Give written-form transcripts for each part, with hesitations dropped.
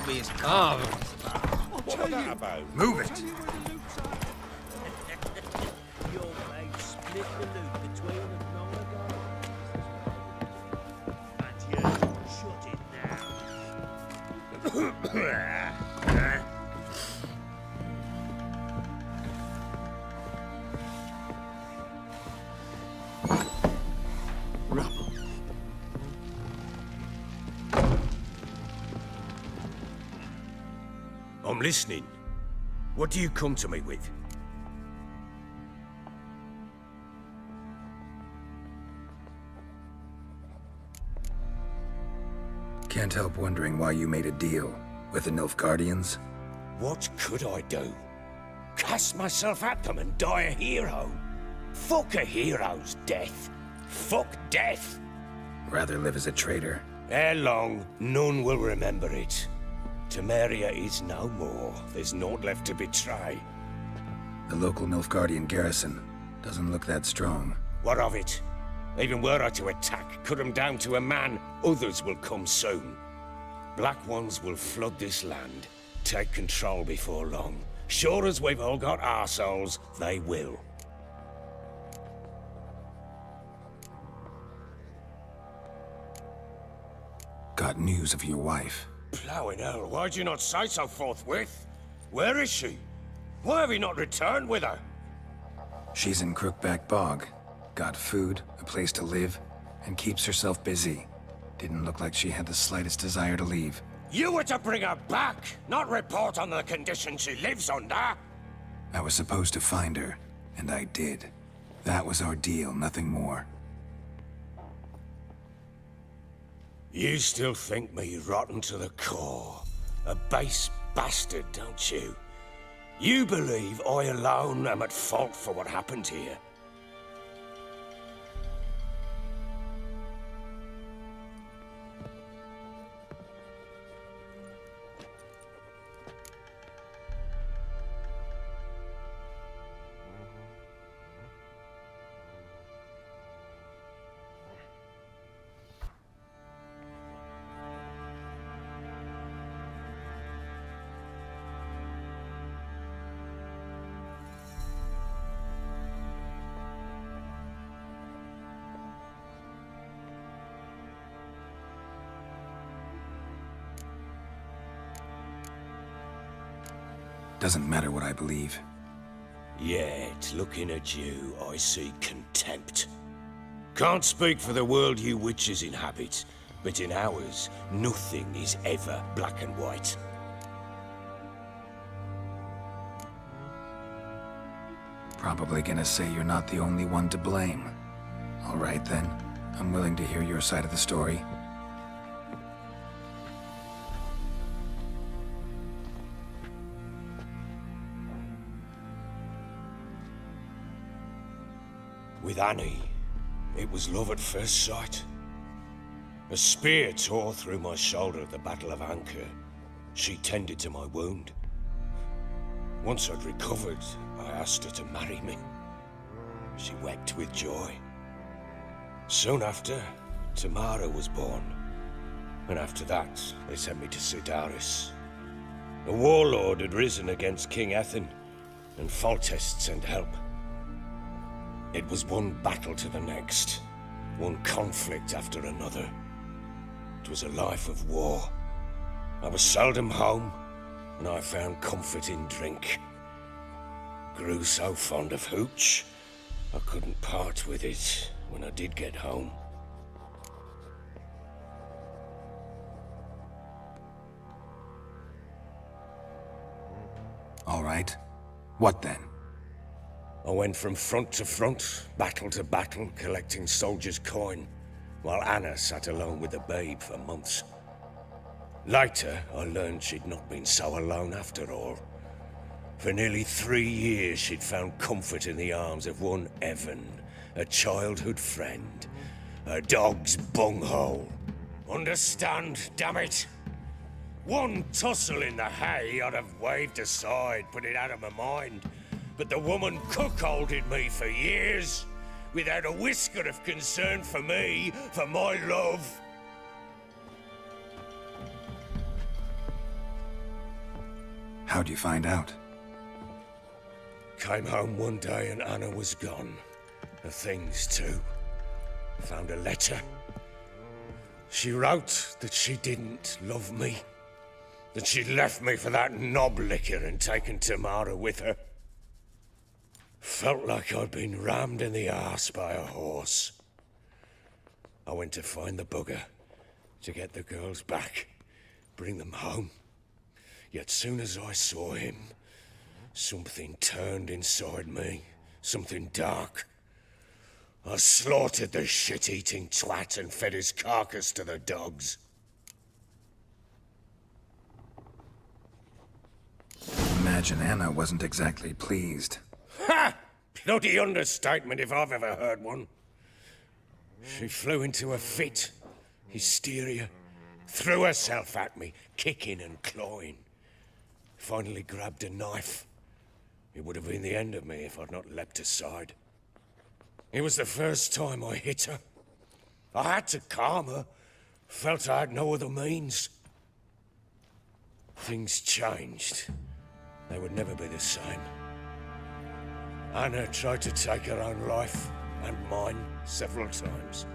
be his Oh, What was that about? Move it! Your mate split the loot between them long ago. And you shut it now. Rubble. I'm listening. What do you come to me with? Can't help wondering why you made a deal with the Nilfgaardians. What could I do? Cast myself at them and die a hero? Fuck a hero's death. Fuck death. Rather live as a traitor. Ere long, none will remember it. Temeria is no more. There's naught left to betray. The local Nilfgaardian garrison doesn't look that strong. What of it? Even were I to attack, cut them down to a man, others will come soon. Black Ones will flood this land, take control before long. Sure as we've all got arseholes, they will. Got news of your wife. Plowing hell, why'd you not say so forthwith? Where is she? Why have you not returned with her? She's in Crookback Bog. Got food, a place to live, and keeps herself busy. Didn't look like she had the slightest desire to leave. You were to bring her back, not report on the condition she lives under. I was supposed to find her, and I did. That was our deal, nothing more. You still think me rotten to the core. A base bastard, don't you? You believe I alone am at fault for what happened here. Doesn't matter what I believe. Yet, looking at you, I see contempt. Can't speak for the world you witches inhabit, but in ours, nothing is ever black and white. Probably gonna say you're not the only one to blame. All right then, I'm willing to hear your side of the story. With Annie, it was love at first sight. A spear tore through my shoulder at the Battle of Anchor. She tended to my wound. Once I'd recovered, I asked her to marry me. She wept with joy. Soon after, Tamara was born. And after that, they sent me to Sidaris. A warlord had risen against King Ethan, and Foltest sent help. It was one battle to the next, one conflict after another. It was a life of war. I was seldom home, and I found comfort in drink. Grew so fond of hooch, I couldn't part with it when I did get home. All right. What then? I went from front to front, battle to battle, collecting soldiers' coin, while Anna sat alone with the babe for months. Later, I learned she'd not been so alone after all. For nearly 3 years, she'd found comfort in the arms of one Evan, a childhood friend. A dog's bunghole. Understand, damn it? One tussle in the hay I'd have waved aside, put it out of my mind. But the woman cuckolded me for years, without a whisker of concern for me, for my love. How'd you find out? Came home one day and Anna was gone. Her things too. Found a letter. She wrote that she didn't love me. That she'd left me for that knob licker and taken Tamara with her. Felt like I'd been rammed in the arse by a horse. I went to find the bugger, to get the girls back, bring them home. Yet soon as I saw him, something turned inside me, something dark. I slaughtered the shit-eating twat and fed his carcass to the dogs. Imagine Anna wasn't exactly pleased. Ha! Bloody understatement if I've ever heard one. She flew into a fit, hysteria, threw herself at me, kicking and clawing. Finally grabbed a knife. It would have been the end of me if I'd not leapt aside. It was the first time I hit her. I had to calm her. Felt I had no other means. Things changed. They would never be the same. Anna tried to take her own life, and mine, several times.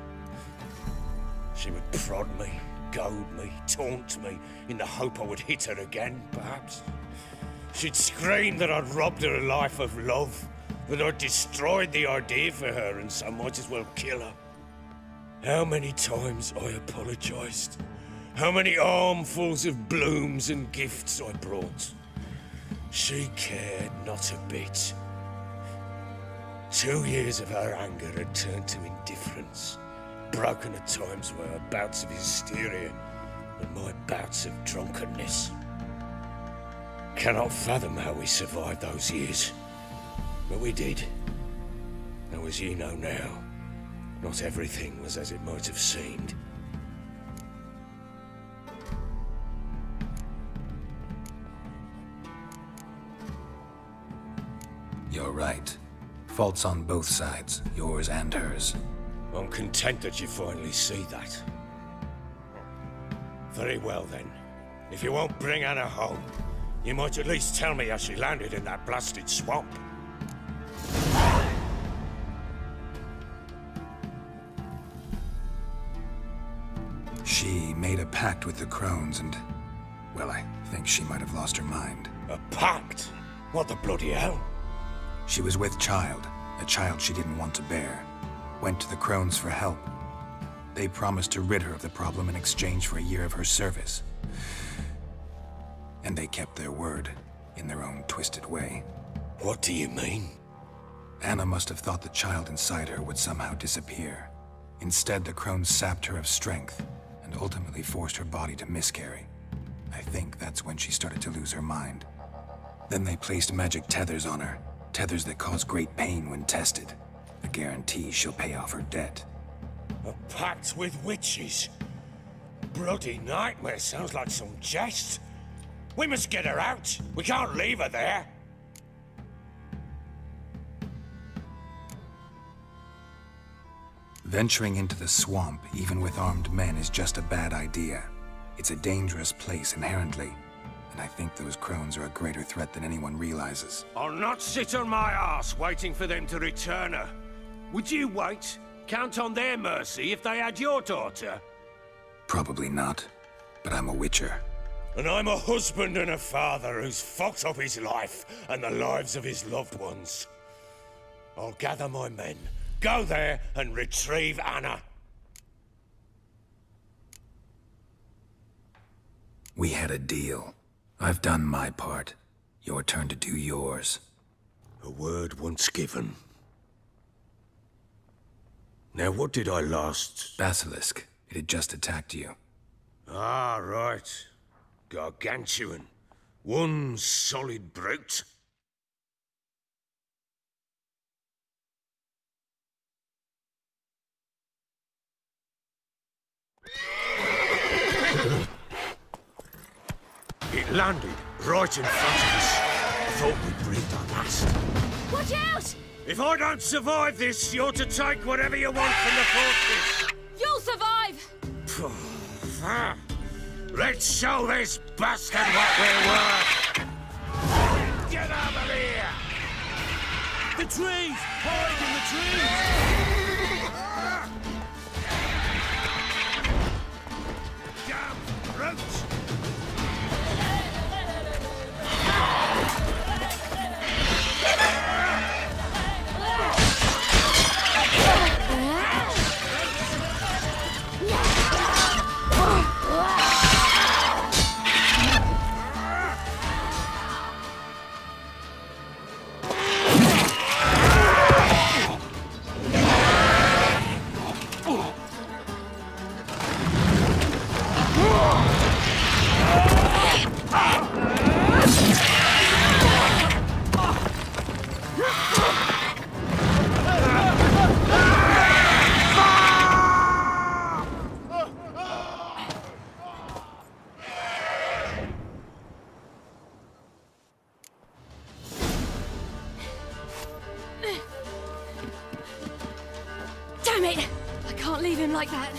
She would prod me, goad me, taunt me, in the hope I would hit her again, perhaps. She'd scream that I'd robbed her life of love, that I'd destroyed the idea for her, and so might as well kill her. How many times I apologized. How many armfuls of blooms and gifts I brought. She cared not a bit. 2 years of her anger had turned to indifference, broken at times by her bouts of hysteria and my bouts of drunkenness. Cannot fathom how we survived those years, but we did. Though as you know now, not everything was as it might have seemed. You're right. Faults on both sides, yours and hers. I'm content that you finally see that. Very well then. If you won't bring Anna home, you might at least tell me how she landed in that blasted swamp. She made a pact with the crones and, well, I think she might have lost her mind. A pact? What the bloody hell? She was with child, a child she didn't want to bear. Went to the crones for help. They promised to rid her of the problem in exchange for a year of her service. And they kept their word, in their own twisted way. What do you mean? Anna must have thought the child inside her would somehow disappear. Instead, the crones sapped her of strength, and ultimately forced her body to miscarry. I think that's when she started to lose her mind. Then they placed magic tethers on her, tethers that cause great pain when tested. A guarantee she'll pay off her debt. A pact with witches? Bloody nightmare, sounds like some jest. We must get her out. We can't leave her there. Venturing into the swamp, even with armed men, is just a bad idea. It's a dangerous place inherently, and I think those crones are a greater threat than anyone realizes. I'll not sit on my arse waiting for them to return her. Would you wait? Count on their mercy if they had your daughter? Probably not, but I'm a witcher. And I'm a husband and a father who's fucked up his life and the lives of his loved ones. I'll gather my men, go there and retrieve Anna. We had a deal. I've done my part. Your turn to do yours. A word once given. Now what did I last... Basilisk. It had just attacked you. Ah, right. Gargantuan. One solid brute. It landed right in front of us. I thought we'd breathed our last. Watch out! If I don't survive this, you're to take whatever you want from the fortress. You'll survive! Let's show this bastard what we're worth! The trees! Hide in the trees! Damn roach! Damn it! I can't leave him like that.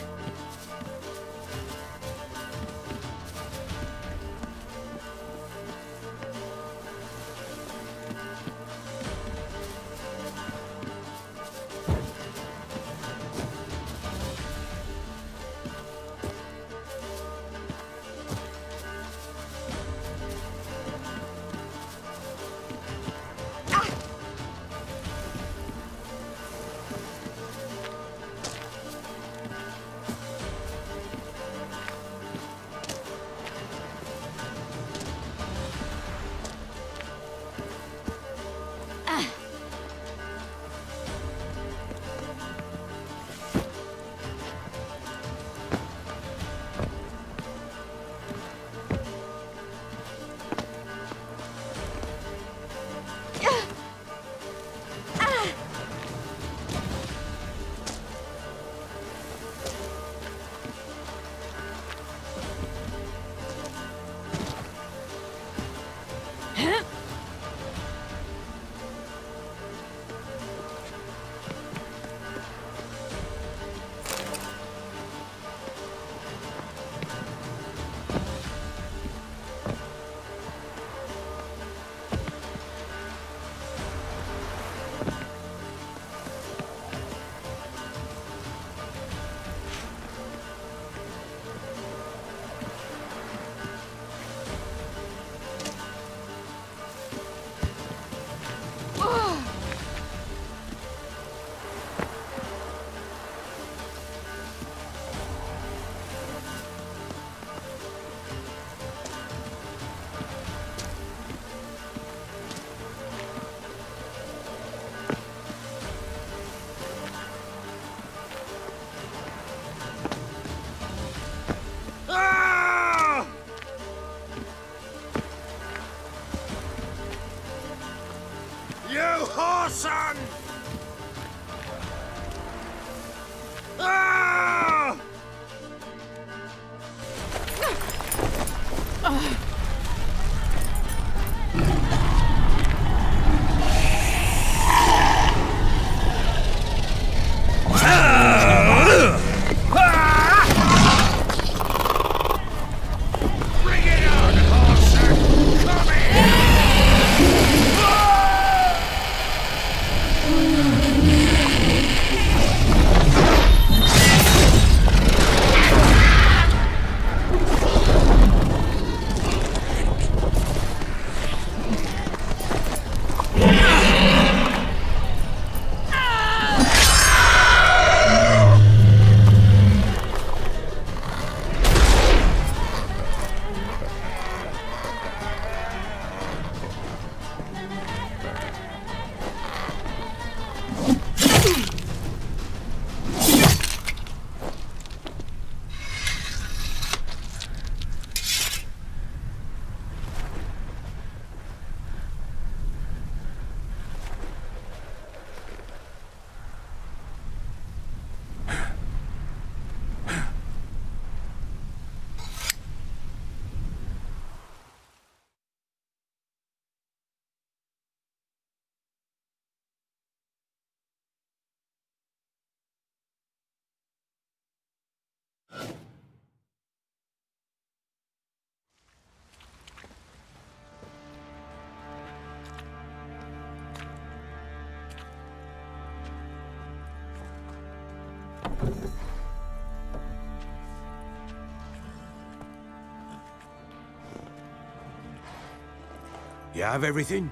You have everything?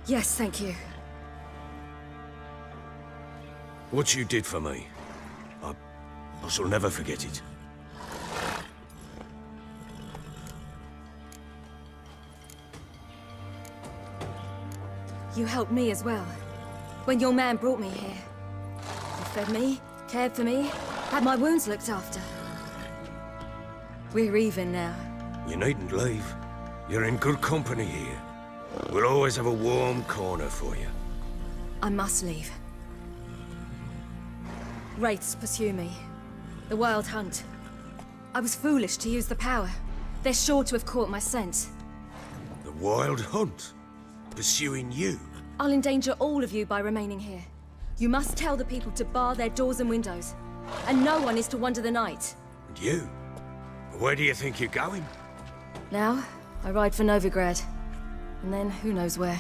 Yes, thank you. What you did for me, I shall never forget it. You helped me as well. When your man brought me here. You fed me, cared for me, had my wounds looked after. We're even now. You needn't leave. You're in good company here. We'll always have a warm corner for you. I must leave. Wraiths pursue me. The Wild Hunt. I was foolish to use the power. They're sure to have caught my scent. The Wild Hunt? Pursuing you? I'll endanger all of you by remaining here. You must tell the people to bar their doors and windows. And no one is to wander the night. And you? Where do you think you're going? Now, I ride for Novigrad. And then, who knows where.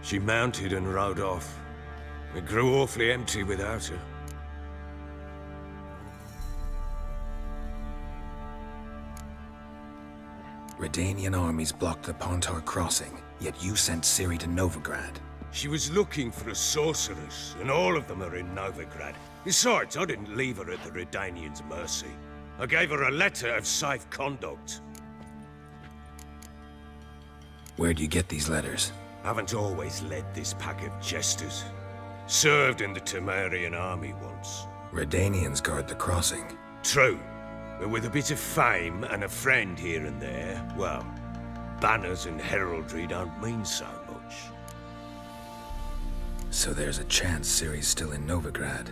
She mounted and rode off. It grew awfully empty without her. Redanian armies blocked the Pontar crossing, yet you sent Ciri to Novigrad. She was looking for a sorceress, and all of them are in Novigrad. Besides, I didn't leave her at the Redanians' mercy. I gave her a letter of safe conduct. Where'd you get these letters? Haven't always led this pack of jesters. Served in the Temerian army once. Redanians guard the crossing. True, but with a bit of fame and a friend here and there, well, banners and heraldry don't mean so much. So there's a chance Ciri's still in Novigrad.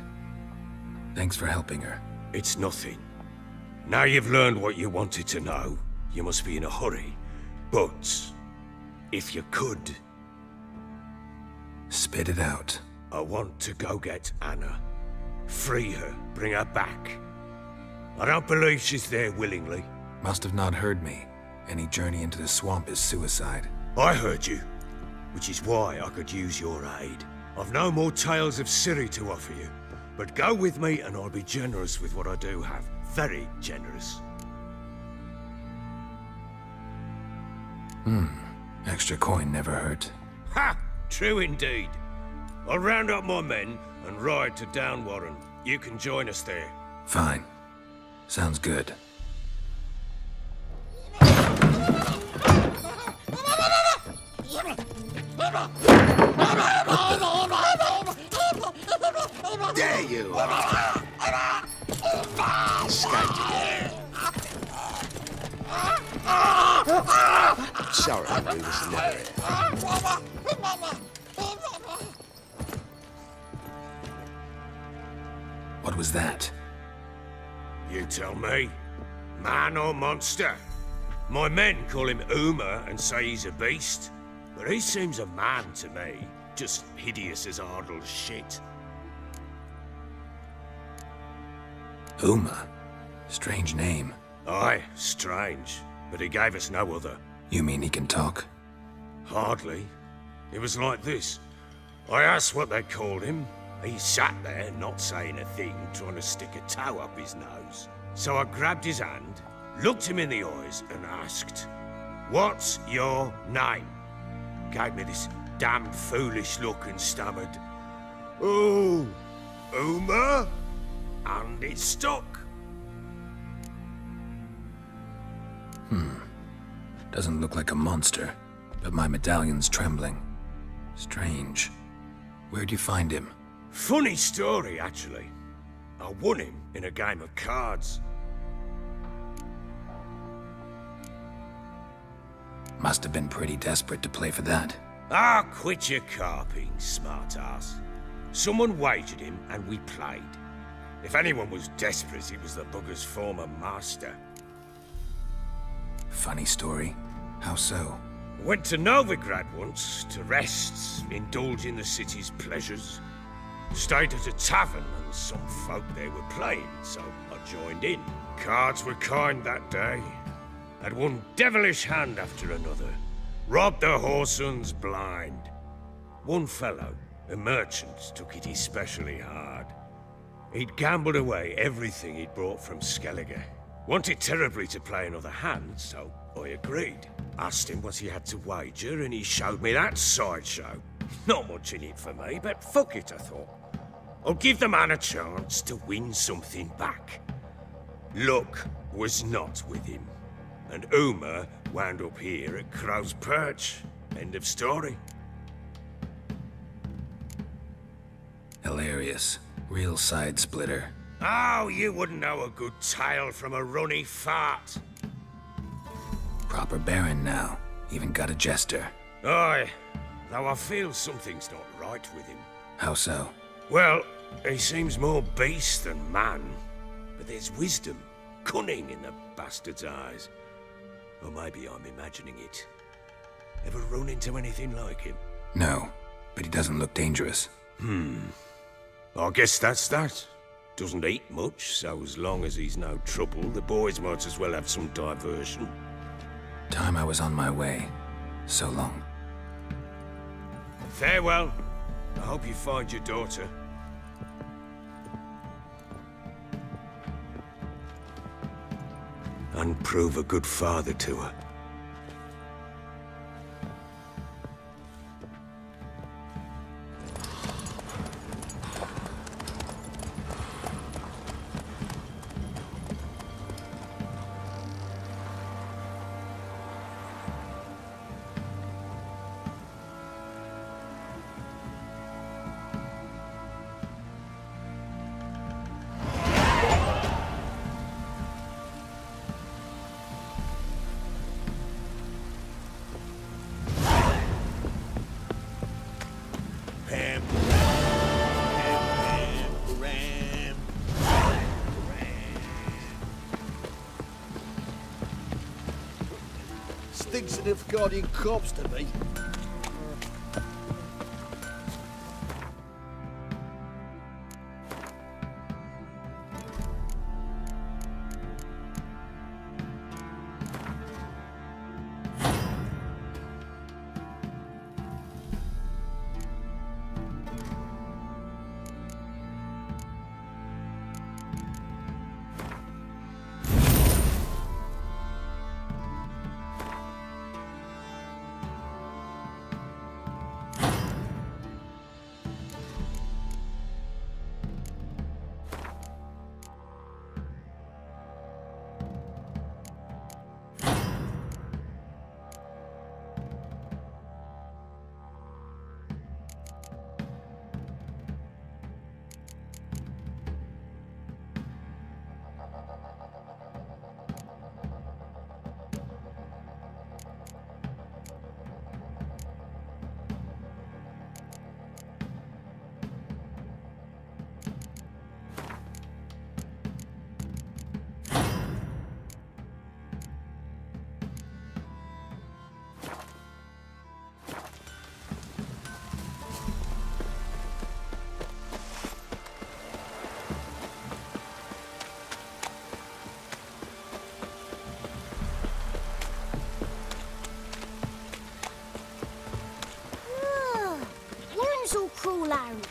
Thanks for helping her. It's nothing. Now you've learned what you wanted to know, you must be in a hurry. But, if you could... Spit it out. I want to go get Anna. Free her, bring her back. I don't believe she's there willingly. Must have not heard me. Any journey into the swamp is suicide. I heard you, which is why I could use your aid. I've no more tales of Ciri to offer you, but go with me and I'll be generous with what I do have. Very generous. Extra coin never hurt. Ha! True indeed. I'll round up my men and ride to Downwarren. You can join us there. Fine. Sounds good. There you are! Escaped again. Sorry, we was never here. What was that? You tell me. Man or monster? My men call him Uma and say he's a beast, but he seems a man to me. Just hideous as Ardle's shit. Uma? Strange name. Aye, strange. But he gave us no other. You mean he can talk? Hardly. It was like this. I asked what they called him. He sat there, not saying a thing, trying to stick a toe up his nose. So I grabbed his hand, looked him in the eyes, and asked, "What's your name?" Gave me this damned foolish look and stammered, "Oh, Uma?" And it stuck. Doesn't look like a monster, but my medallion's trembling. Strange. Where'd you find him? Funny story, actually. I won him in a game of cards. Must have been pretty desperate to play for that. Ah, quit your carping, smartass. Someone wagered him and we played. If anyone was desperate, it was the bugger's former master. Funny story. How so? Went to Novigrad once to rest, indulge in the city's pleasures. Stayed at a tavern and some folk there were playing, so I joined in. Cards were kind that day. Had one devilish hand after another. Robbed the whoresun's blind. One fellow, a merchant, took it especially hard. He'd gambled away everything he'd brought from Skellige. Wanted terribly to play another hand, so I agreed. Asked him what he had to wager, and he showed me that sideshow. Not much in it for me, but fuck it, I thought. I'll give the man a chance to win something back. Luck was not with him, and Uma wound up here at Crow's Perch. End of story. Hilarious. Real side splitter. Oh, you wouldn't know a good tale from a runny fart. Proper baron now. Even got a jester. Aye, though I feel something's not right with him. How so? Well, he seems more beast than man. But there's wisdom, cunning in the bastard's eyes. Or maybe I'm imagining it. Ever run into anything like him? No, but he doesn't look dangerous. I guess that's that. Doesn't eat much, so as long as he's no trouble, the boys might as well have some diversion. Time I was on my way. So long. Farewell. I hope you find your daughter. And prove a good father to her. Stinks of guardian corpse to me. All crawl out.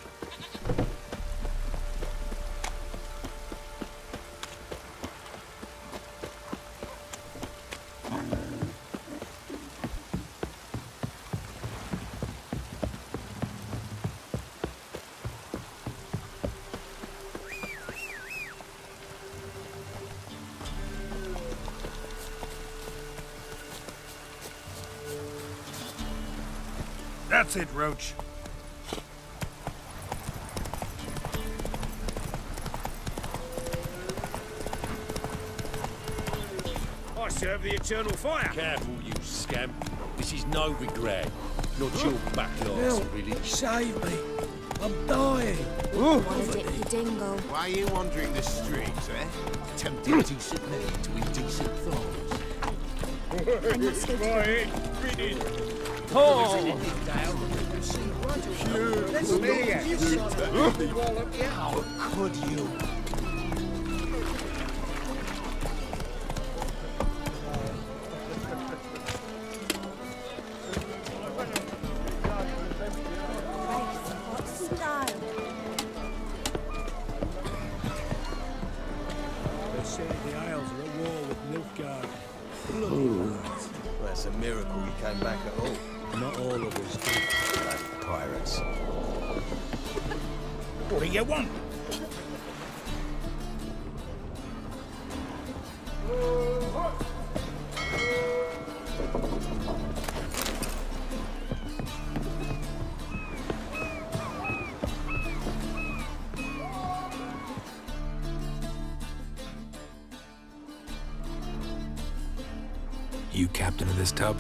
That's it, Roach. I serve the eternal fire. Careful, you scamp. This is no regret. Not your backyard, really. Save me. I'm dying. What is it, you dingle? Why are you wandering the streets, eh? Tempting decent men to indecent thoughts. I must go to Could you? Well, it's a miracle you came back at all. Not all of us do. Like pirates. What do you want? You captain of this tub?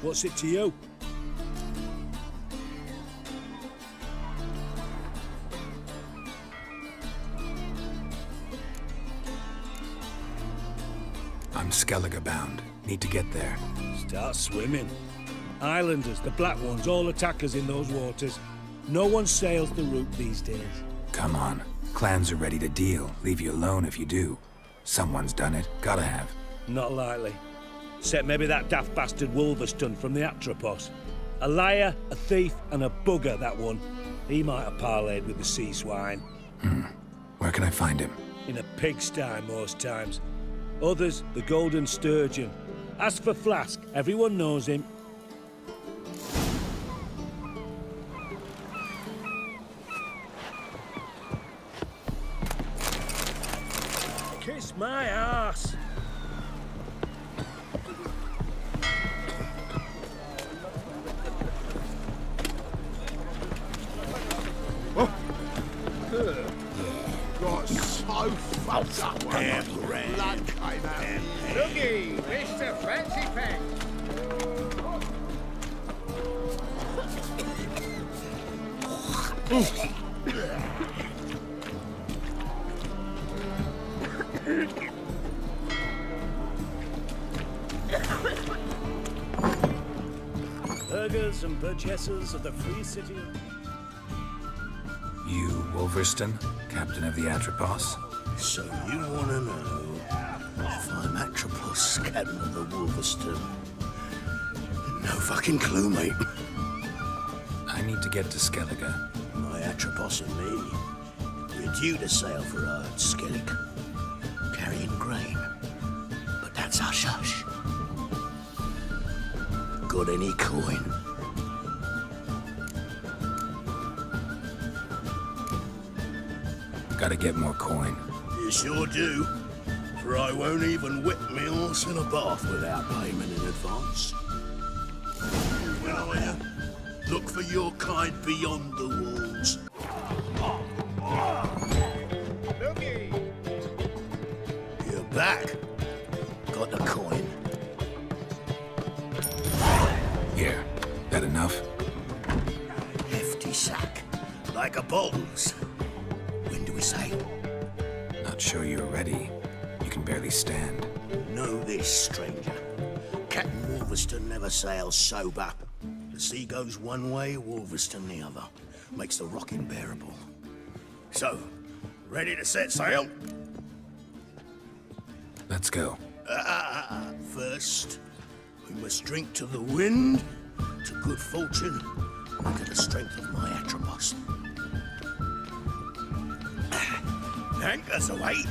What's it to you? I'm Skellige bound. Need to get there. Start swimming. Islanders, the black ones, all attack us in those waters. No one sails the route these days. Come on. Clans are ready to deal. Leave you alone if you do. Someone's done it. Gotta have. Not likely. Except maybe that daft bastard Wolverston from the Atropos. A liar, a thief, and a bugger, that one. He might have parlayed with the sea swine. Where can I find him? In a pigsty most times. Others, the Golden Sturgeon. Ask for Flask. Everyone knows him. Kiss my ass. Got so fucked up. Blood came out. Looky, Mr. Fancy Pants. Burghers and burgesses of the free city. You, Wolverston, captain of the Atropos? So you want to know if I'm Atropos, captain of the Wolverston? No fucking clue, mate. I need to get to Skellige. My Atropos and me, we're due to sail for Ard Skellig, carrying grain. But that's hush-hush. Got any coin? Gotta get more coin. You sure do. For I won't even whip me horse in a bath without payment in advance. Where are you? Look for your kind beyond the walls. Looky. You're back. Got the coin. Here. That enough? Hefty sack. Like a bowls. When do we sail? Not sure you're ready. You can barely stand. Know this, stranger. Captain Wolverston never sails sober. The sea goes one way, Wolverston the other. Makes the rocking bearable. So, ready to set sail? Let's go. First, we must drink to the wind, to good fortune, and to the strength of my Atropos. Anchors away.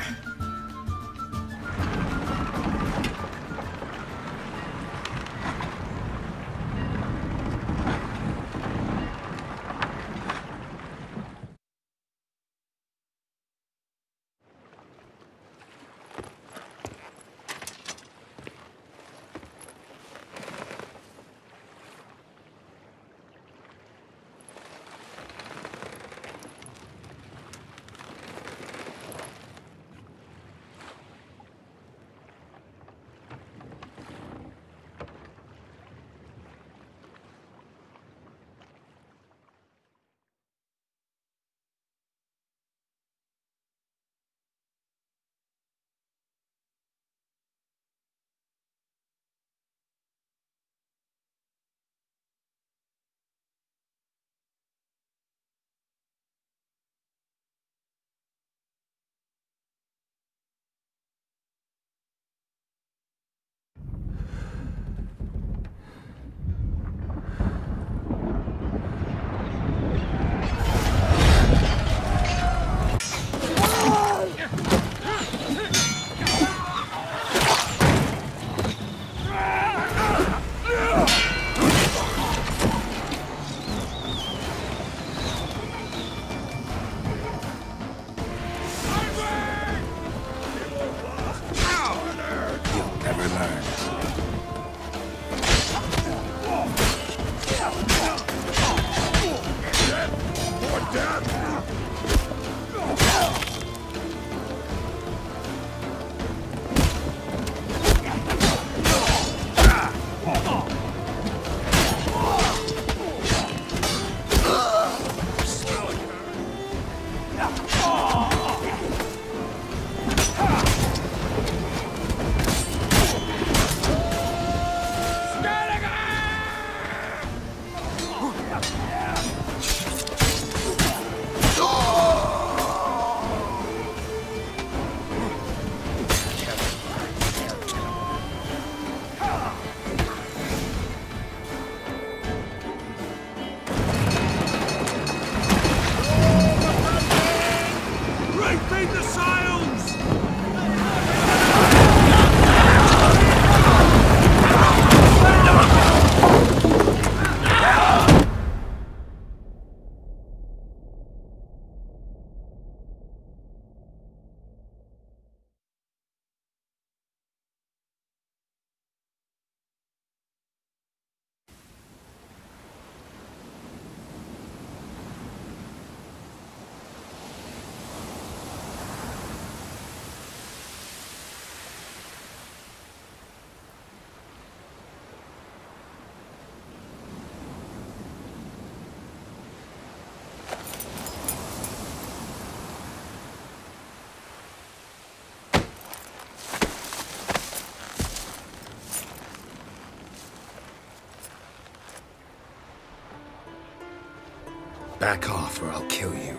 Back off or I'll kill you.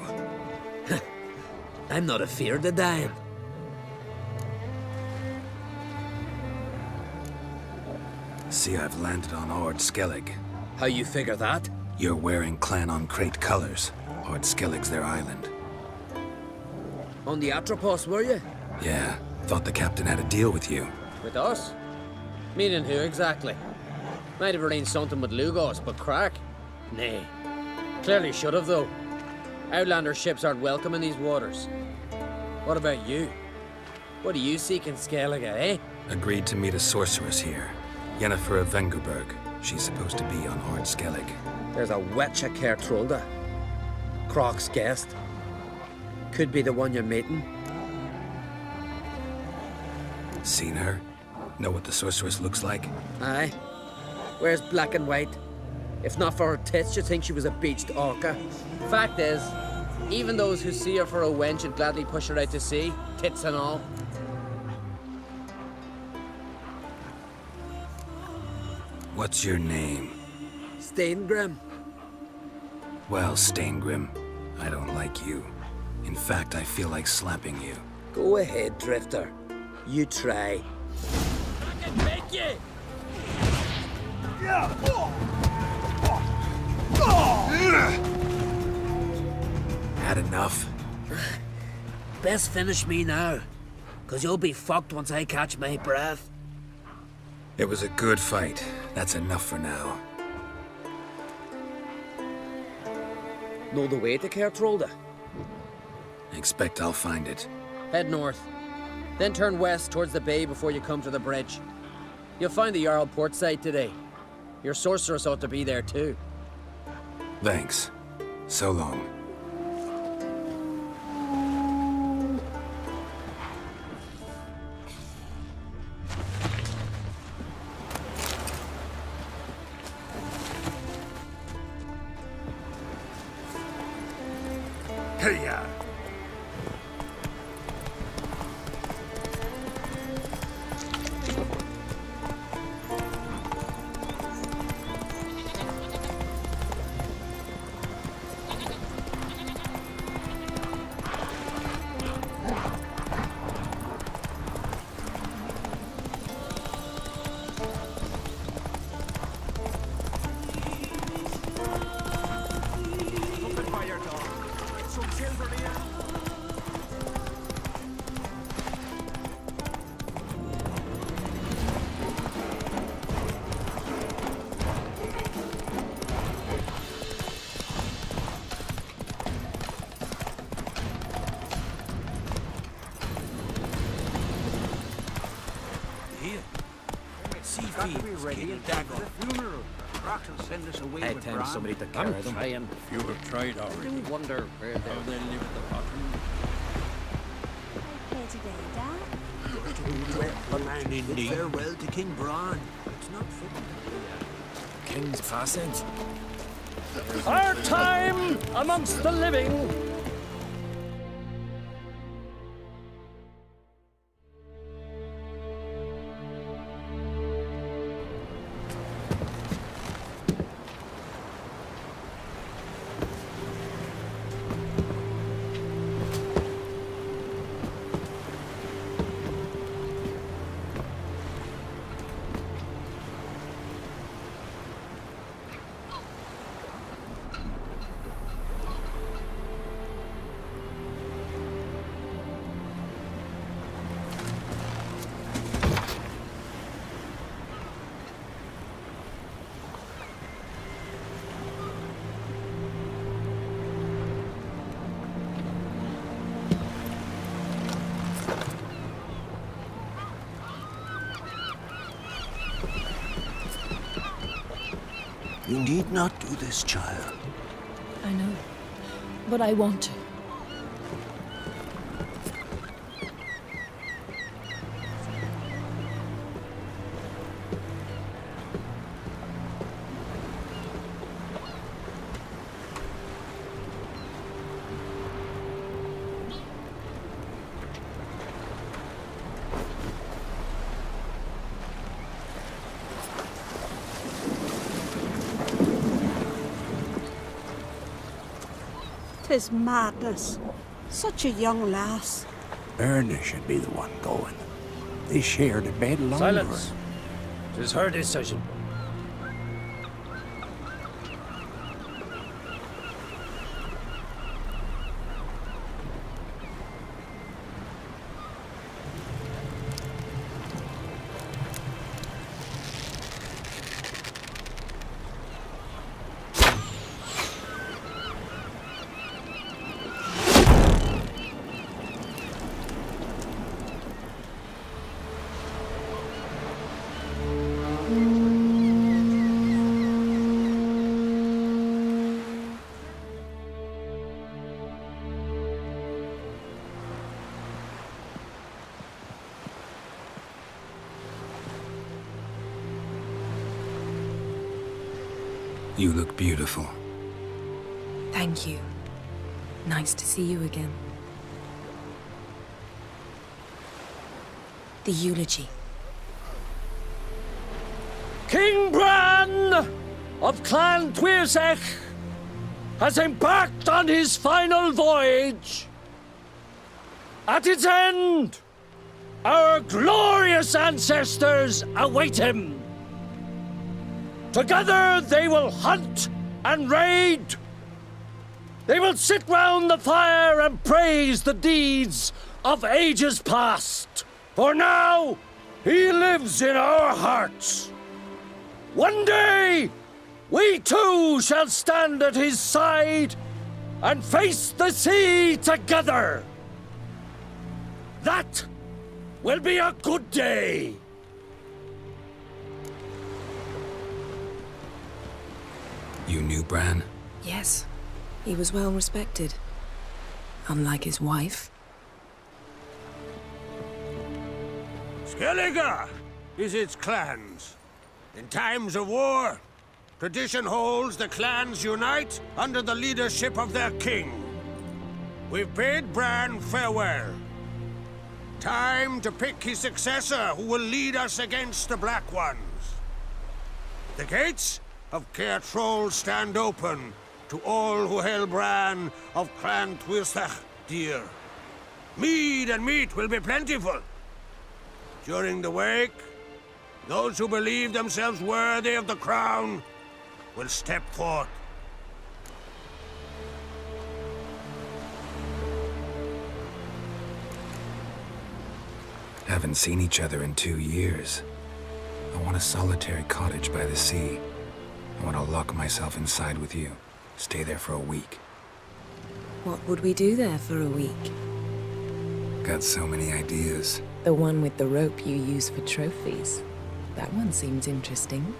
I'm not afeard of dying. See, I've landed on Ord Skellig. How you figure that? You're wearing Clan on Crate colors. Ord Skellig's their island. On the Atropos, were you? Yeah, thought the captain had a deal with you. With us? Meaning who exactly? Might have arranged something with Lugos, but crack? Nay. Clearly should have, though. Outlander ships aren't welcome in these waters. What about you? What do you seek in Skellige, eh? Agreed to meet a sorceress here. YENNEFER of Vengerberg. She's supposed to be on Ord Skellig. There's a witch at Kertrolda. Croc's guest. Could be the one you're meeting. Seen her? Know what the sorceress looks like? Aye. Wears black and white. If not for her tits, you'd think she was a beached orca. Fact is, even those who see her for a wench would gladly push her out to sea, tits and all. What's your name? Steingrim. Well, Steingrim, I don't like you. In fact, I feel like slapping you. Go ahead, Drifter. You try. I can make you! Had enough? Best finish me now, 'cause you'll be fucked once I catch my breath. It was a good fight. That's enough for now. Know the way to Kertrolda? Expect I'll find it. Head north. Then turn west towards the bay before you come to the bridge. You'll find the Jarl port site today. Your sorceress ought to be there too. Thanks. So long. Hey-ya! I tell somebody to carry them. Trying. You have tried already. I wonder where they live at the bottom. Here today, Dad. Farewell to King Bran. It's not fitting. King's passage. Our time amongst the living. You need not do this, child. I know, but I want to. 'Tis madness. Such a young lass. Erna should be the one going. They shared a bed longer. Silence. 'Tis her decision. You look beautiful. Thank you. Nice to see you again. The eulogy. King Bran of Clan Tuirsech has embarked on his final voyage. At its end, our glorious ancestors await him. Together they will hunt and raid. They will sit round the fire and praise the deeds of ages past. For now, he lives in our hearts. One day, we too shall stand at his side and face the sea together. That will be a good day. You knew Bran? Yes. He was well respected. Unlike his wife. Skellige is its clans. In times of war, tradition holds the clans unite under the leadership of their king. We've bid Bran farewell. Time to pick his successor who will lead us against the Black Ones. The gates of Caer Troll stand open to all who hail Bran of Clan Tuirsech dear. Mead and meat will be plentiful. During the wake, those who believe themselves worthy of the crown will step forth. Haven't seen each other in 2 years. I want a solitary cottage by the sea. I want to lock myself inside with you. Stay there for a week. What would we do there for a week? Got so many ideas. The one with the rope you use for trophies. That one seems interesting.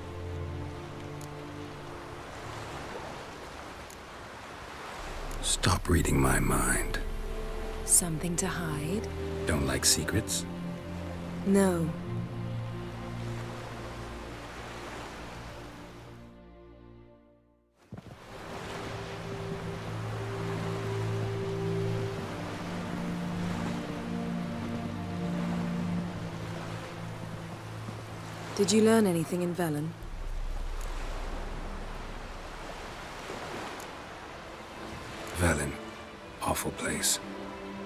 Stop reading my mind. Something to hide? Don't like secrets? No. Did you learn anything in Velen? Velen. Awful place.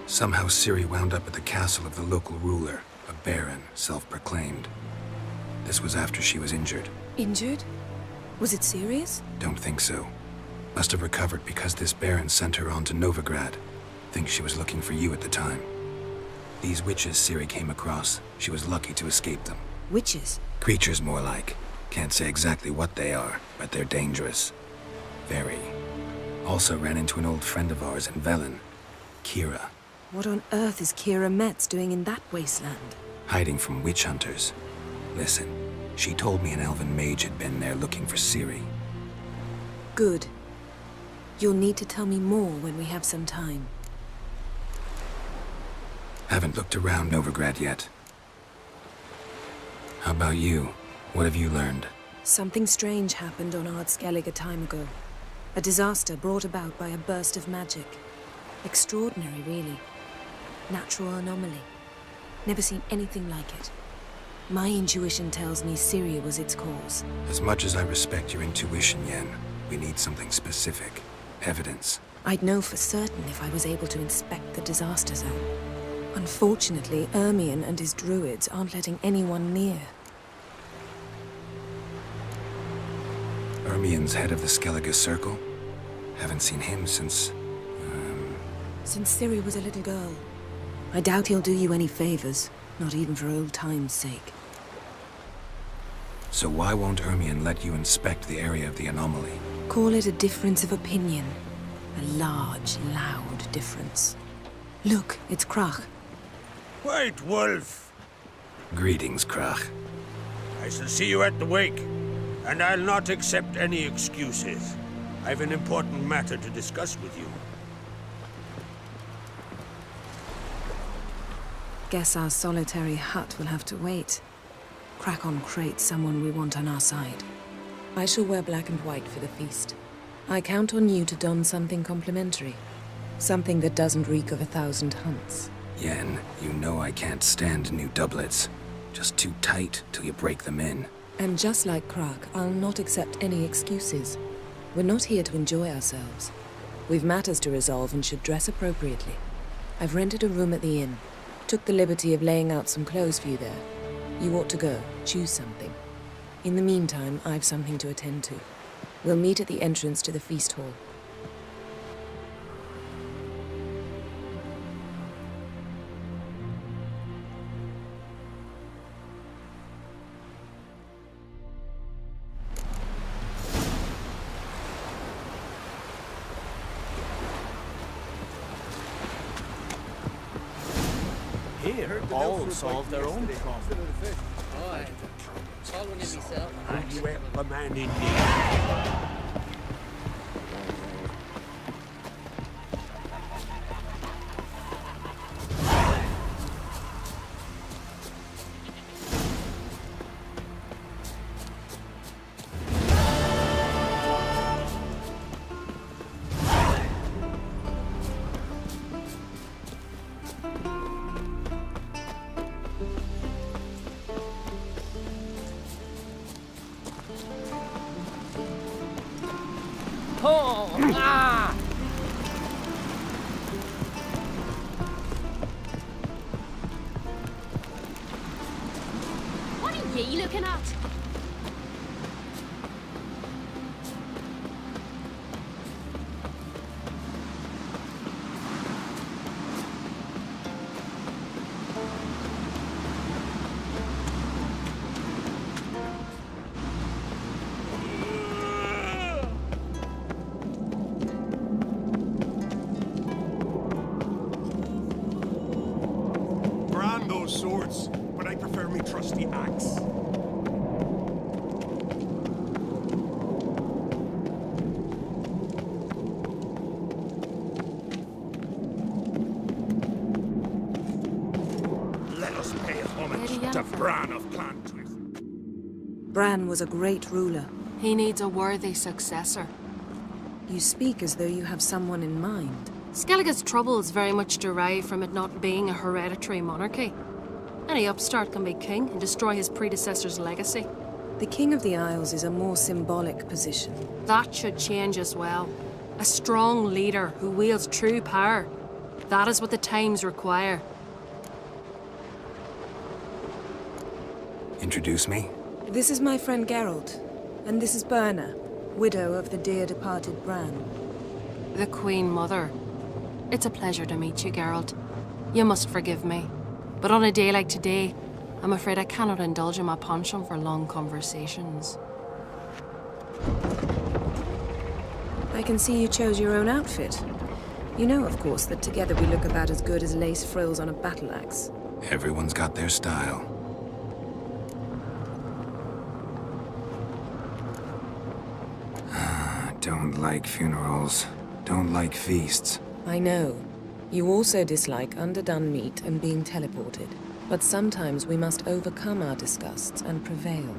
Somehow Ciri wound up at the castle of the local ruler, a baron, self-proclaimed. This was after she was injured. Injured? Was it serious? Don't think so. Must have recovered because this baron sent her on to Novigrad. Think she was looking for you at the time. These witches Ciri came across, she was lucky to escape them. Witches? Creatures, more like. Can't say exactly what they are, but they're dangerous. Very. Also ran into an old friend of ours in Velen, Kira. What on earth is Kira Metz doing in that wasteland? Hiding from witch hunters. Listen, she told me an elven mage had been there looking for Ciri. Good. You'll need to tell me more when we have some time. Haven't looked around Novigrad yet. How about you? What have you learned? Something strange happened on Ard Skellige a time ago. A disaster brought about by a burst of magic. Extraordinary, really. Natural anomaly. Never seen anything like it. My intuition tells me Ciri was its cause. As much as I respect your intuition, Yen, we need something specific. Evidence. I'd know for certain if I was able to inspect the disaster zone. Unfortunately, Ermion and his druids aren't letting anyone near. Ermion's head of the Skellige Circle? Haven't seen him since... Since Ciri was a little girl. I doubt he'll do you any favors, not even for old time's sake. So why won't Ermion let you inspect the area of the anomaly? Call it a difference of opinion. A large, loud difference. Look, it's Crach. White Wolf! Greetings, Crach. I shall see you at the wake, and I'll not accept any excuses. I've an important matter to discuss with you. Guess our solitary hut will have to wait. Crack on crate someone we want on our side. I shall wear black and white for the feast. I count on you to don something complimentary. Something that doesn't reek of 1,000 hunts. Yen, you know I can't stand new doublets. Just too tight till you break them in. And just like Crack, I'll not accept any excuses. We're not here to enjoy ourselves. We've matters to resolve and should dress appropriately. I've rented a room at the inn. Took the liberty of laying out some clothes for you there. You ought to go. Choose something. In the meantime, I've something to attend to. We'll meet at the entrance to the feast hall. Here, all solve their own problem. Aye. All when you be self. You help a man in need. Oh! Ah! What are ye looking at? Swords, but I prefer me trusty axe. Let us pay homage to Bran of Clantwith. Bran was a great ruler. He needs a worthy successor. You speak as though you have someone in mind. Skellige's troubles very much derive from it not being a hereditary monarchy. Any upstart can be king and destroy his predecessor's legacy. The King of the Isles is a more symbolic position. That should change as well. A strong leader who wields true power. That is what the times require. Introduce me? This is my friend Geralt, and this is Berna, widow of the dear departed Bran. The Queen Mother. It's a pleasure to meet you, Geralt. You must forgive me. But on a day like today, I'm afraid I cannot indulge in my penchant for long conversations. I can see you chose your own outfit. You know, of course, that together we look about as good as lace frills on a battle axe. Everyone's got their style. Don't like funerals. Don't like feasts. I know. You also dislike underdone meat and being teleported. But sometimes we must overcome our disgusts and prevail.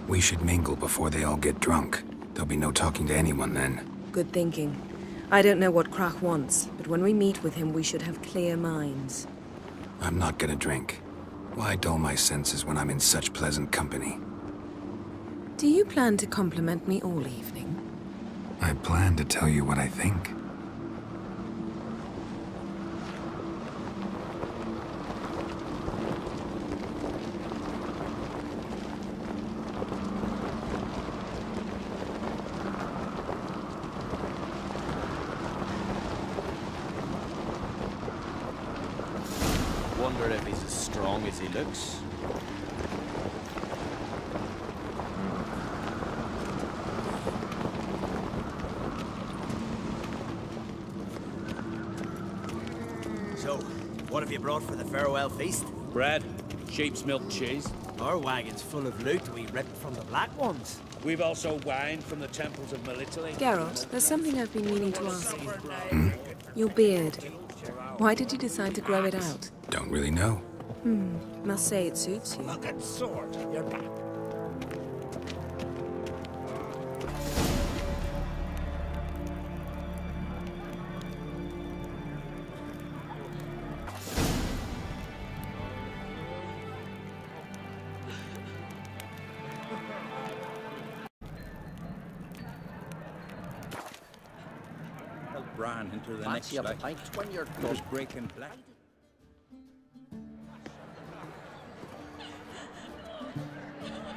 We should mingle before they all get drunk. There'll be no talking to anyone then. Good thinking. I don't know what Crach wants, but when we meet with him, we should have clear minds. I'm not gonna drink. Why dull my senses when I'm in such pleasant company? Do you plan to compliment me all evening? I plan to tell you what I think. Wonder if he's as strong as he looks. So, what have you brought for the farewell feast? Bread, sheep's milk cheese. Our wagon's full of loot we ripped from the Black Ones. We've also wine from the temples of Melitele. Geralt, there's something I've been meaning to ask you. Your beard. Why did you decide to grow it out? Don't really know. Must say it suits you. Look at sword. You're back. Bran into the next Fancy a life. pint when you're He was breaking black.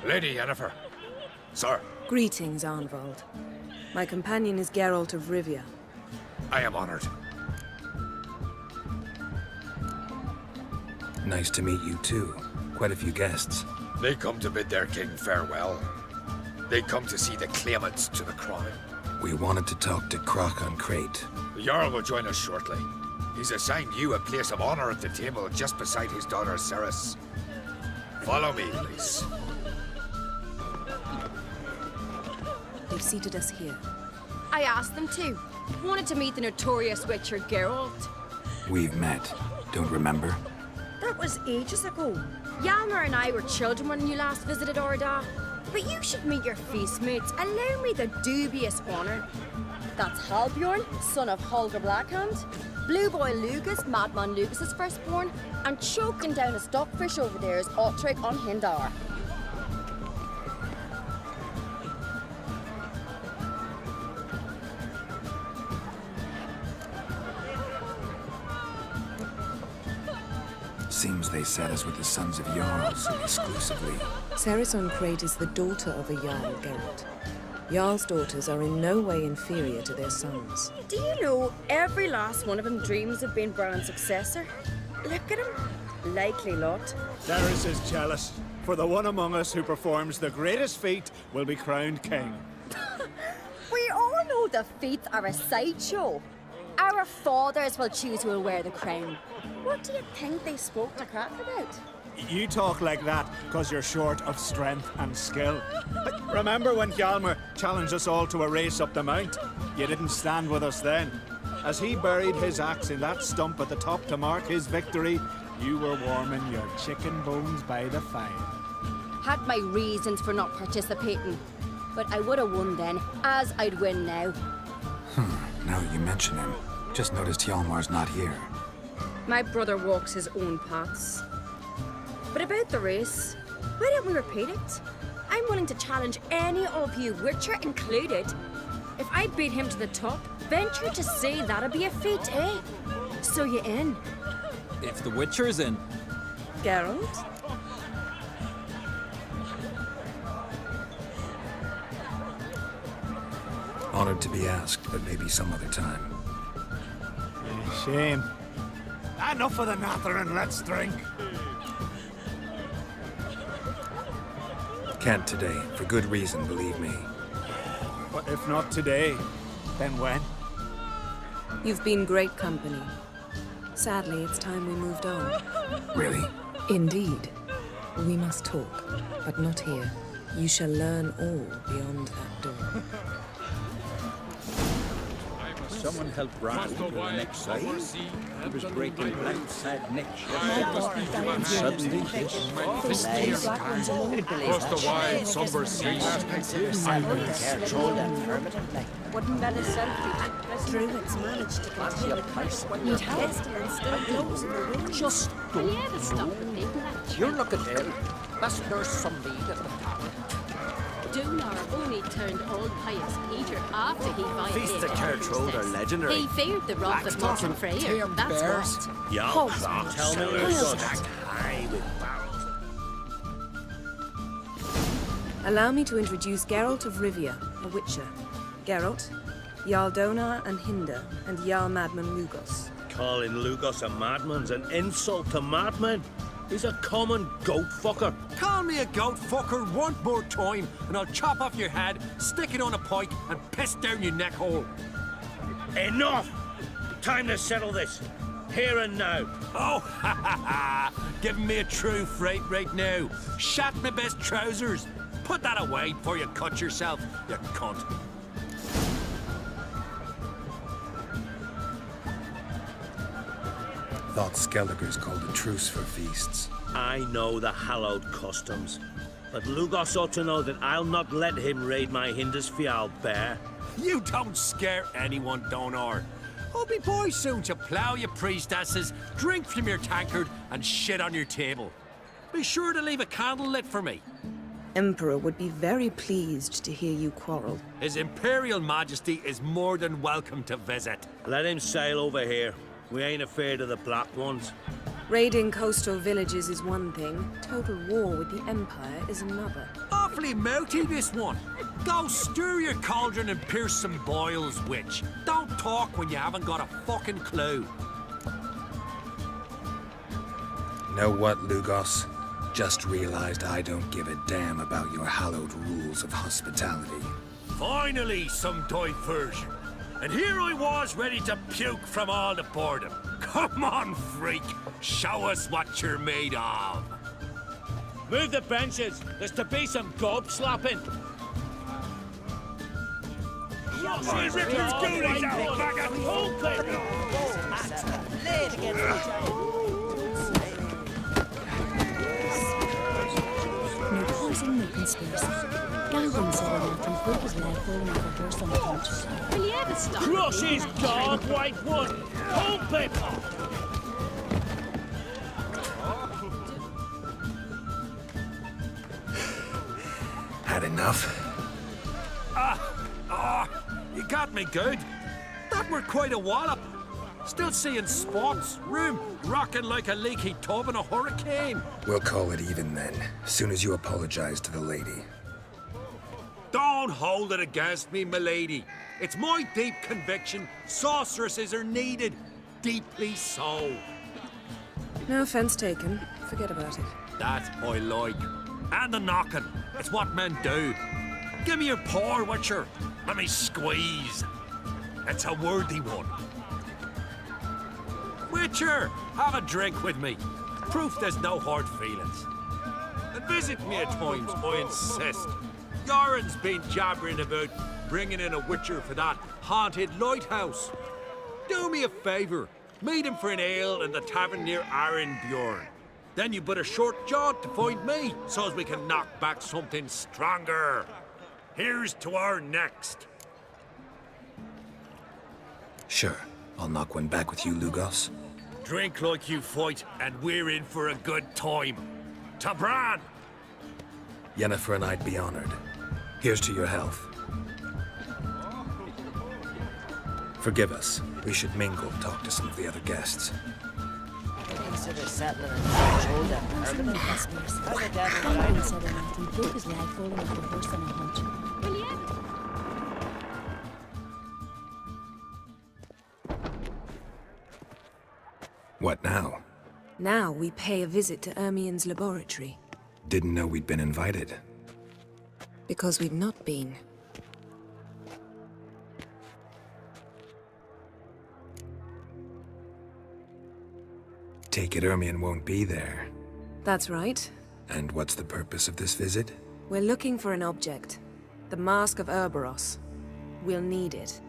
Lady Yennefer. Sir, Greetings, Arnvald. My companion is Geralt of Rivia. I am honored. Nice to meet you too. Quite a few guests. They come to bid their king farewell. They come to see the claimants to the crown. We wanted to talk to Croc on Crate. The Jarl will join us shortly. He's assigned you a place of honor at the table just beside his daughter Ceres. Follow me, please. They've seated us here. I asked them to. Wanted to meet the notorious witcher Geralt. We've met. Don't remember? That was ages ago. Hjalmar and I were children when you last visited Orda. But you should meet your feast mates. Allow me the dubious honor. That's Halbjorn, son of Holger Blackhand. Blue Boy Lugas, Madman Lugas's firstborn. And choking down a stockfish over there is Ottrig on Hindar. Seems they set us with the sons of Jarls exclusively. Ceres on Crate is the daughter of a Jarl, Geralt. Jarl's daughters are in no way inferior to their sons. Do you know every last one of them dreams of being Bran's successor? Look at him. Likely lot. Ceres is jealous, for the one among us who performs the greatest feat will be crowned king. We all know the feats are a sideshow. Our fathers will choose who will wear the crown. What do you think they spoke to Crack about? You talk like that because you're short of strength and skill. But remember when Hjalmar challenged us all to a race up the mount? You didn't stand with us then. As he buried his axe in that stump at the top to mark his victory, you were warming your chicken bones by the fire. Had my reasons for not participating. But I would have won then, as I'd win now. Now that you mention him, just noticed Hjalmar's not here. My brother walks his own paths. But about the race, why don't we repeat it? I'm willing to challenge any of you, Witcher included. If I beat him to the top, venture to say that'd be a feat, eh? So you in? If the Witcher's in. Geralt? Honored to be asked, but maybe some other time. Shame. Enough of the nattering, let's drink. Can't today, for good reason, believe me. But if not today, then when? You've been great company. Sadly, it's time we moved on. Really? Indeed. We must talk, but not here. You shall learn all beyond that door. Someone help Bran to the next life. He was breaking black sad niche. Suddenly, this Across the wide, somber sea. Wouldn't Melisandre Druids managed to continue? You'd have and still blows in the wind. Just don't. You're looking ill. That's Nurse Sunbeam at the tower. Donar only turned old pious Peter after he violated Feasts at Kertrode are legendary. He feared the wrath of Martin Freya, that's what. Yeah, tell me where it's stacked high with barrels. Allow me to introduce Geralt of Rivia, a witcher. Geralt, Jarl Donar and Hinder, and Jarl Madman Lugos. Calling Lugos a madman's an insult to madmen. He's a common goat fucker. Call me a goat fucker one more time, and I'll chop off your head, stick it on a pike, and piss down your neck hole. Enough! Time to settle this. Here and now. Oh, ha ha ha! Giving me a true fright right now. Shat my best trousers. Put that away before you cut yourself, you cunt. Thought Skelliger's called a truce for feasts. I know the hallowed customs, but Lugos ought to know that I'll not let him raid my Hinder's Fial bear. You don't scare anyone, Donar. I'll be boy soon to plough your priestesses, drink from your tankard, and shit on your table. Be sure to leave a candle lit for me. Emperor would be very pleased to hear you quarrel. His Imperial Majesty is more than welcome to visit. Let him sail over here. We ain't afraid of the Black Ones. Raiding coastal villages is one thing. Total war with the Empire is another. Awfully mouthy, this one. Go stir your cauldron and pierce some boils, witch. Don't talk when you haven't got a fucking clue. Know what, Lugos? Just realized I don't give a damn about your hallowed rules of hospitality. Finally, some diversion. And here I was ready to puke from all the boredom. Come on, freak. Show us what you're made of. Move the benches. There's to be some gob slapping. She's ripping his goonies out back at home, Laid against each other. No poison, no conspiracy. Gambling said a lot and broke his leg falling off a horse on the punch. Will you ever stop? Crush his dog, white one! Pump him! Had enough? You got me good. That were quite a wallop. Still seeing spots, room rocking like a leaky tub in a hurricane. We'll call it even then, soon as you apologize to the lady. Don't hold it against me, milady. It's my deep conviction sorceresses are needed. Deeply so. No offense taken. Forget about it. That I like. And the knocking. It's what men do. Give me your paw, Witcher. Let me squeeze. It's a worthy one. Witcher, have a drink with me. Proof there's no hard feelings. And visit me at times, I insist. Yoren's been jabbering about bringing in a witcher for that haunted lighthouse. Do me a favour. Meet him for an ale in the tavern near Arenbjorn. Then you but a short jaunt to find me, so as we can knock back something stronger. Here's to our next. Sure. I'll knock one back with you, Lugos. Drink like you fight, and we're in for a good time. To Bran! Yennefer and I'd be honored. Here's to your health. Forgive us. We should mingle, talk to some of the other guests. Consider settler and shoulder permanent. How the devil Gambling said a lot and broke his leg falling off a horse on a hunch. Will you ever... What now? Now we pay a visit to Ermien's laboratory. Didn't know we'd been invited. Because we've not been. Take it Ermien won't be there. That's right. And what's the purpose of this visit? We're looking for an object. The Mask of Ouroboros. We'll need it.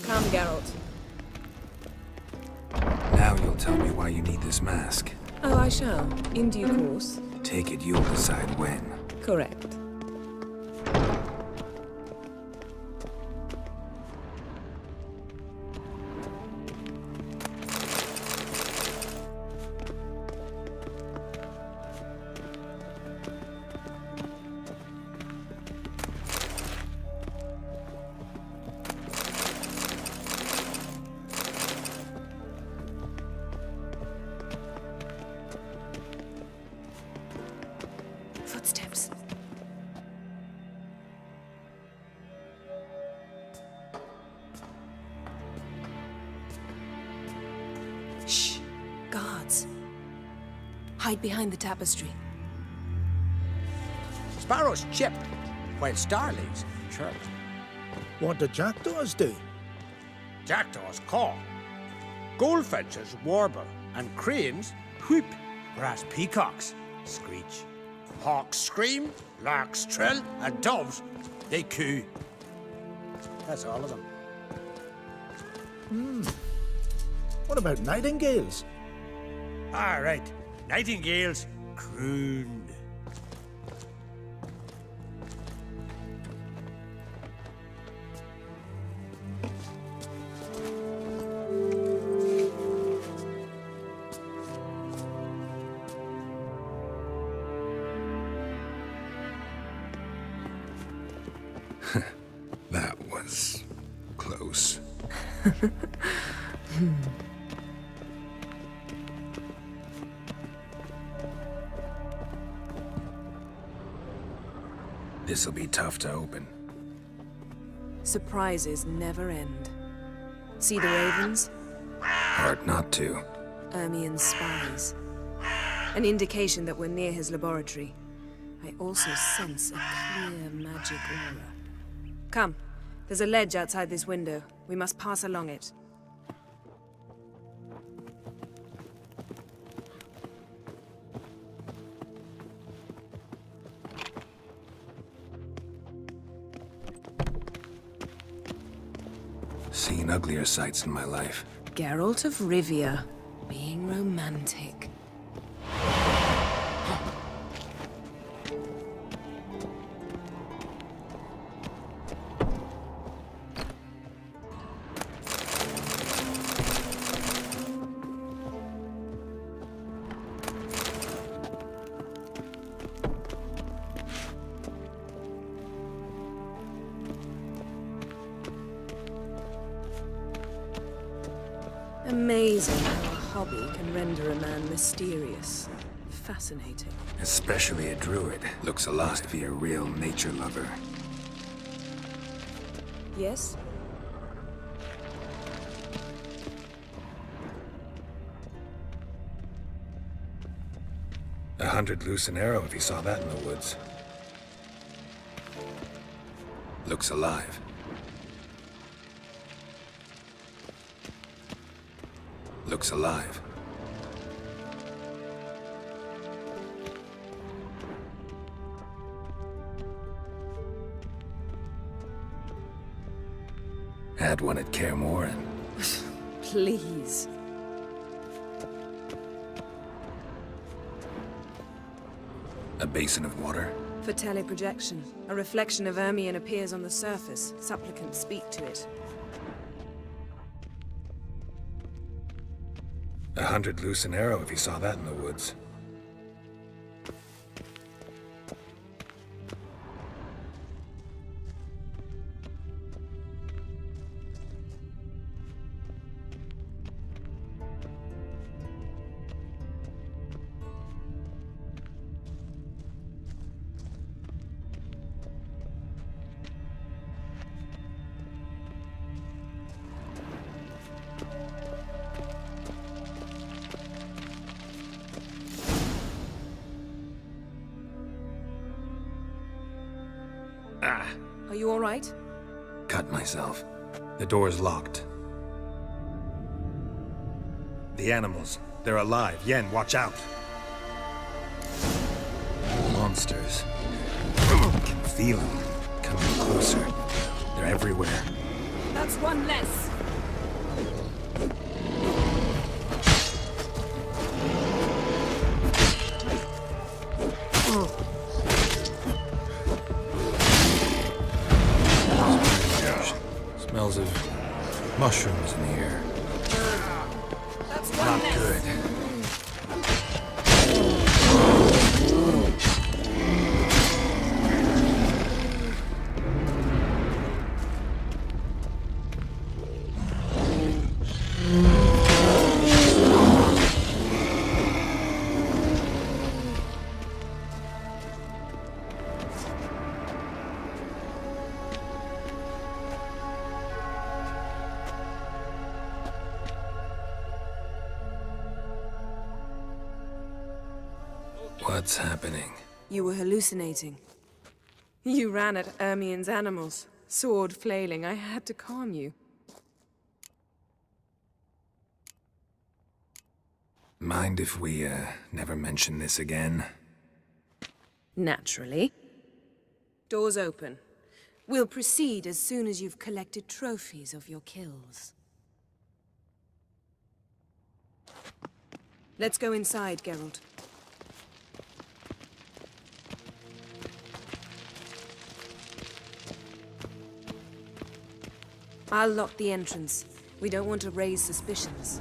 Come, Geralt. Now you'll tell me why you need this mask. Oh, I shall. In due course. Take it you'll decide when. Correct. Hide behind the tapestry. Sparrows chip, while starlings chirp. What do jackdaws do? Jackdaws caw. Goldfinches warble, and cranes whoop, whereas peacocks screech. Hawks scream, larks trill, and doves, they coo. That's all of them. What about nightingales? All right, nightingales croon. That was close. This'll be tough to open. Surprises never end. See the ravens? Hard not to. Ermien's spies. An indication that we're near his laboratory. I also sense a clear magic aura. Come, there's a ledge outside this window. We must pass along it. Seen uglier sights in my life. Geralt of Rivia, being romantic. Amazing how a hobby can render a man mysterious. Fascinating. Especially a druid. Looks alive to be a real nature lover. Yes? $100 loose an arrow if you saw that in the woods. Looks alive. Looks alive. Had one at Kaer Morhen. Please. A basin of water. For teleprojection. A reflection of Ermien appears on the surface. Supplicants speak to it. $100 loose an arrow if you saw that in the woods. Are you all right? Cut myself. The door's locked. The animals. They're alive. Yen, watch out. Monsters. I can feel them. Coming closer. They're everywhere. That's one less. Smells of mushrooms in the air. That's one Not less. good. What's happening? You were hallucinating. You ran at Ermien's animals, sword flailing. I had to calm you. Mind if we, never mention this again? Naturally. Doors open. We'll proceed as soon as you've collected trophies of your kills. Let's go inside, Geralt. I'll lock the entrance. We don't want to raise suspicions.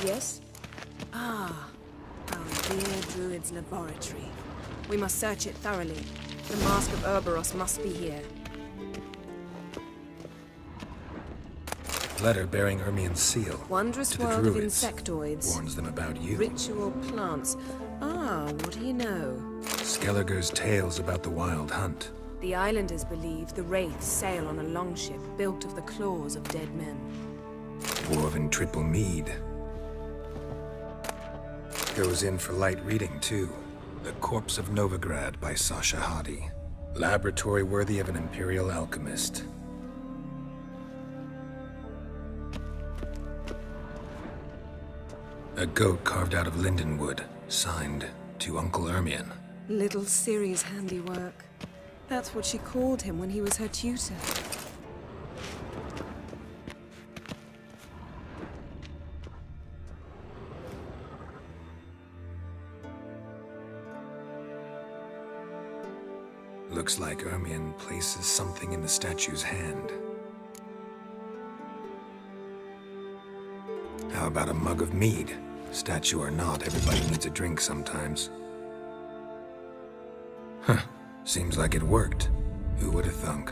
Yes? Ah, our dear Druid's laboratory. We must search it thoroughly. The Mask of Ouroboros must be here. Letter bearing Ermien's seal. Wondrous to the world of Druids. insectoids. Warns them about you. Ritual plants. Ah, what do you know? Skellige's tales about the wild hunt. The islanders believe the wraiths sail on a longship built of the claws of dead men. Woven triple mead. Goes in for light reading, too. The Corpse of Novigrad by Sasha Hadi. Laboratory worthy of an imperial alchemist. A goat carved out of lindenwood, signed to Uncle Ermien. Little Ciri's handiwork. That's what she called him when he was her tutor. Looks like Ermien places something in the statue's hand. How about a mug of mead? Statue or not, everybody needs a drink sometimes. Huh. Seems like it worked. Who would have thunk?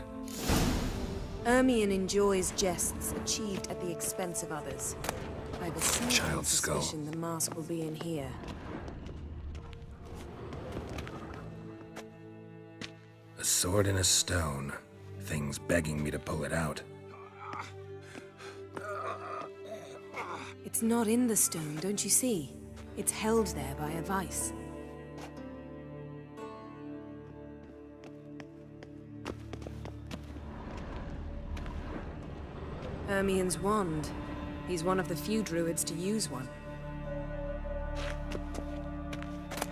Ermien enjoys jests achieved at the expense of others. I've a Child's skull. suspicion the mask will be in here. A sword and a stone. Thing's begging me to pull it out. It's not in the stone, don't you see? It's held there by a vice. Ermien's wand. He's one of the few druids to use one.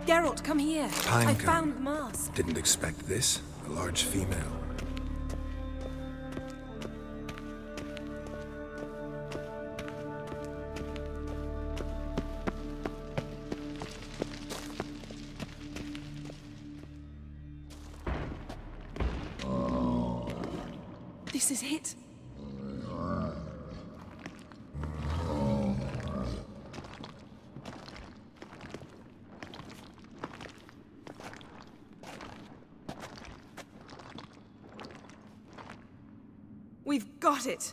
Geralt, come here. I found the mask. Didn't expect this. A large female. This is it. We've got it.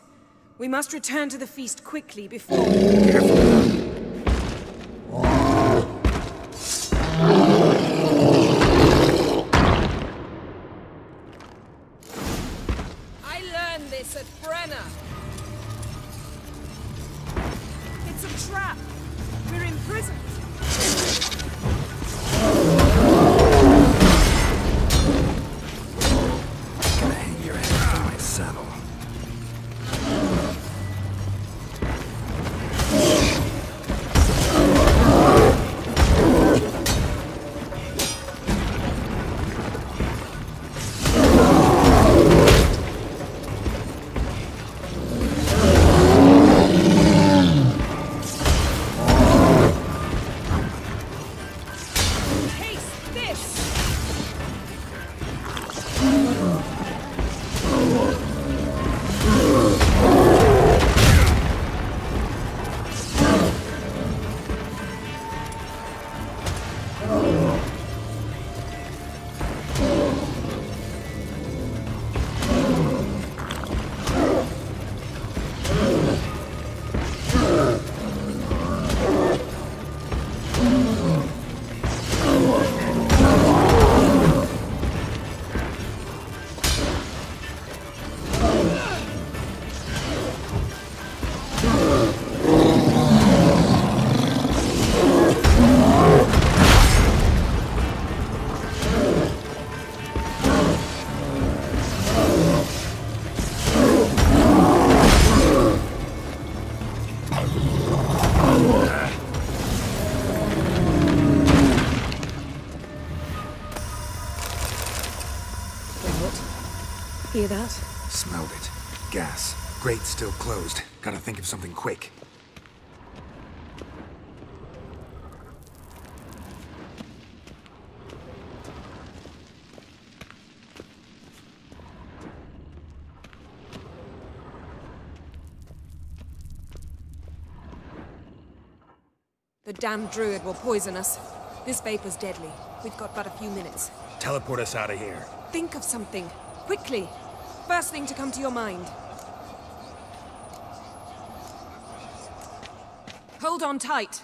We must return to the feast quickly before... I learned this at Brenna. It's a trap. We're imprisoned. Gonna hang your head from my saddle. Hear that? Smelled it. Gas. Grate still closed. Gotta think of something quick. The damned druid will poison us. This vapor's deadly. We've got but a few minutes. Teleport us out of here. Think of something. Quickly. First thing to come to your mind. Hold on tight.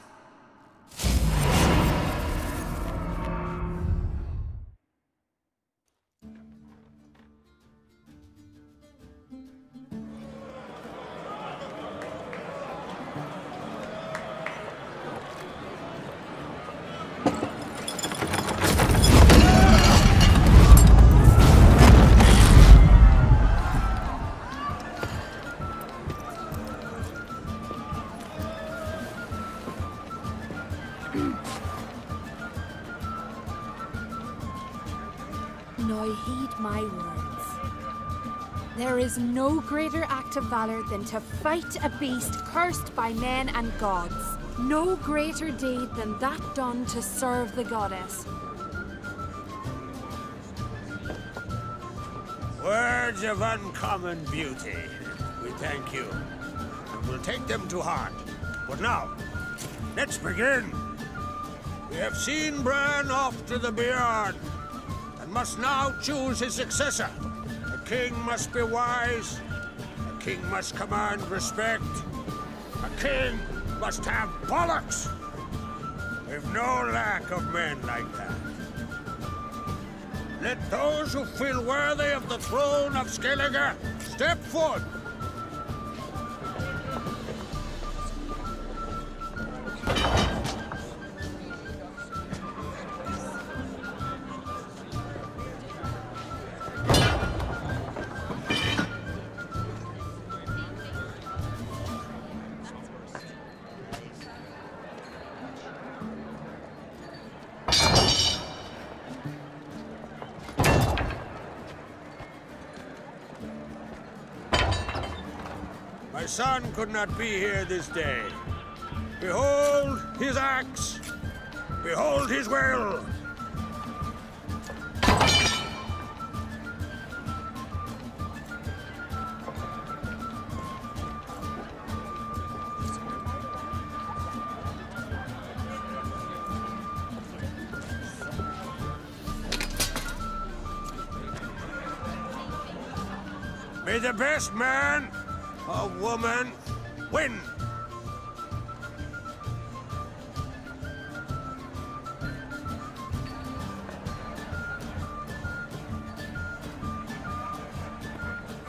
Now heed my words. There is no greater act of valor than to fight a beast cursed by men and gods. No greater deed than that done to serve the goddess. Words of uncommon beauty. We thank you. And we'll take them to heart. But now, let's begin. We have seen Bran off to the Beyond, and must now choose his successor. A king must be wise. A king must command respect. A king must have bollocks. We've no lack of men like that. Let those who feel worthy of the throne of Skellige step forth. My son could not be here this day. Behold his axe. Behold his will. May the best man or woman win.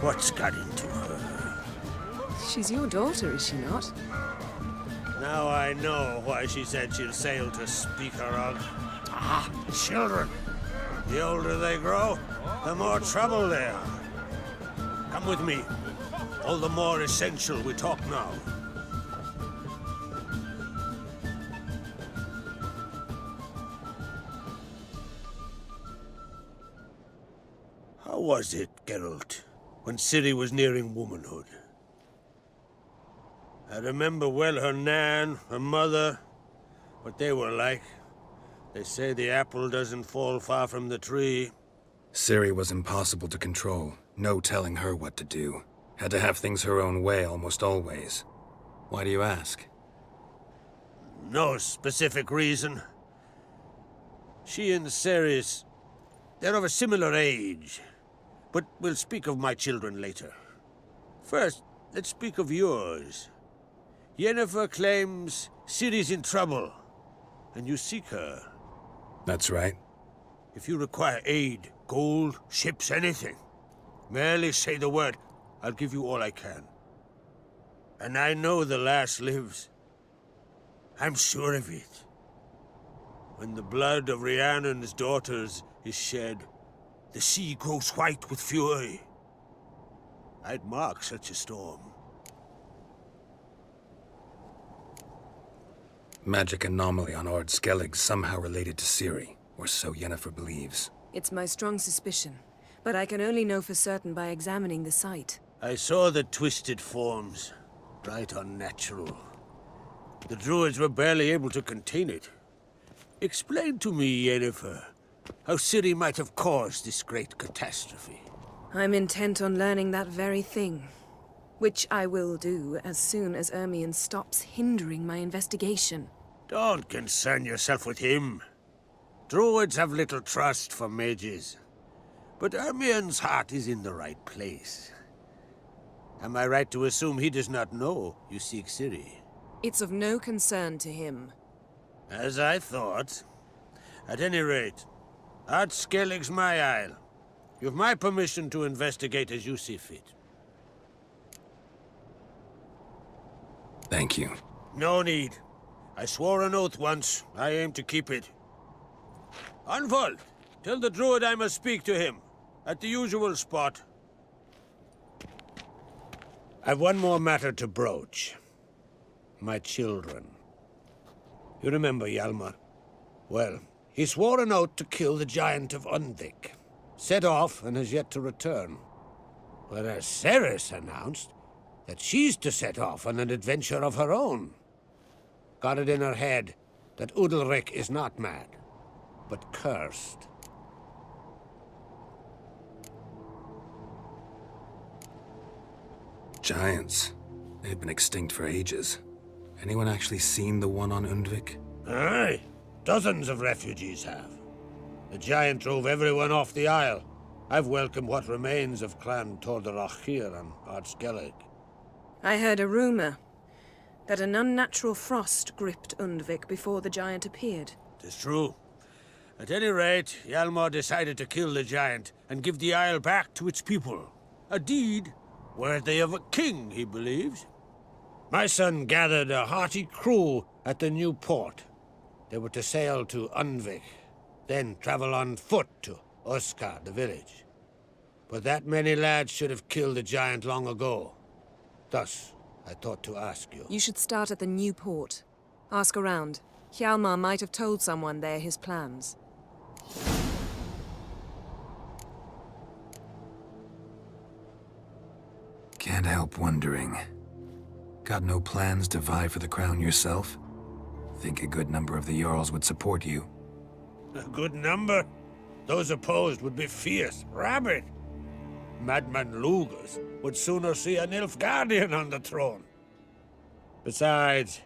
What's got into her? She's your daughter, is she not? Now I know why she said she'll sail to speak her of. Ah, children. The older they grow, the more trouble they are. Come with me. All the more essential we talk now. How was it, Geralt, when Ciri was nearing womanhood? I remember well her nan, her mother, what they were like. They say the apple doesn't fall far from the tree. Ciri was impossible to control. No telling her what to do. Had to have things her own way almost always. Why do you ask? No specific reason. She and Ceres, they're of a similar age. But we'll speak of my children later. First, let's speak of yours. Yennefer claims Ciri's in trouble, and you seek her. That's right. If you require aid, gold, ships, anything, merely say the word. I'll give you all I can. And I know the lass lives. I'm sure of it. When the blood of Rhiannon's daughters is shed, the sea grows white with fury. I'd mark such a storm. Magic anomaly on Ard Skellig somehow related to Ciri, or so Yennefer believes. It's my strong suspicion. But I can only know for certain by examining the site. I saw the twisted forms. Right unnatural. The druids were barely able to contain it. Explain to me, Yennefer, how Ciri might have caused this great catastrophe. I'm intent on learning that very thing. Which I will do as soon as Ermion stops hindering my investigation. Don't concern yourself with him. Druids have little trust for mages. But Ermion's heart is in the right place. Am I right to assume he does not know you seek Ciri? It's of no concern to him. As I thought. At any rate, Ard Skellig's my isle. You've my permission to investigate as you see fit. Thank you. No need. I swore an oath once. I aim to keep it. Unfold! Tell the druid I must speak to him. At the usual spot. I've one more matter to broach. My children. You remember Hjalmar? Well, he swore an oath to kill the Giant of Undvik. Set off and has yet to return. Whereas Ceres announced that she's to set off on an adventure of her own. Got it in her head that Udalric is not mad, but cursed. Giants. They've been extinct for ages. Anyone actually seen the one on Undvik? Aye. Dozens of refugees have. The giant drove everyone off the isle. I've welcomed what remains of Clan Tordarach here on Ard Skellig. I heard a rumor that an unnatural frost gripped Undvik before the giant appeared. It's true. At any rate, Hjalmar decided to kill the giant and give the isle back to its people. A deed worthy of a king, he believes. My son gathered a hearty crew at the new port. They were to sail to Undvik, then travel on foot to Oskar, the village. But that many lads should have killed the giant long ago. Thus, I thought to ask you. You should start at the new port. Ask around. Hjalmar might have told someone there his plans. Can't help wondering. Got no plans to vie for the crown yourself? Think a good number of the Jarls would support you. A good number? Those opposed would be fierce, rabid. Madman Lugas would sooner see an Nilfgaardian on the throne. Besides,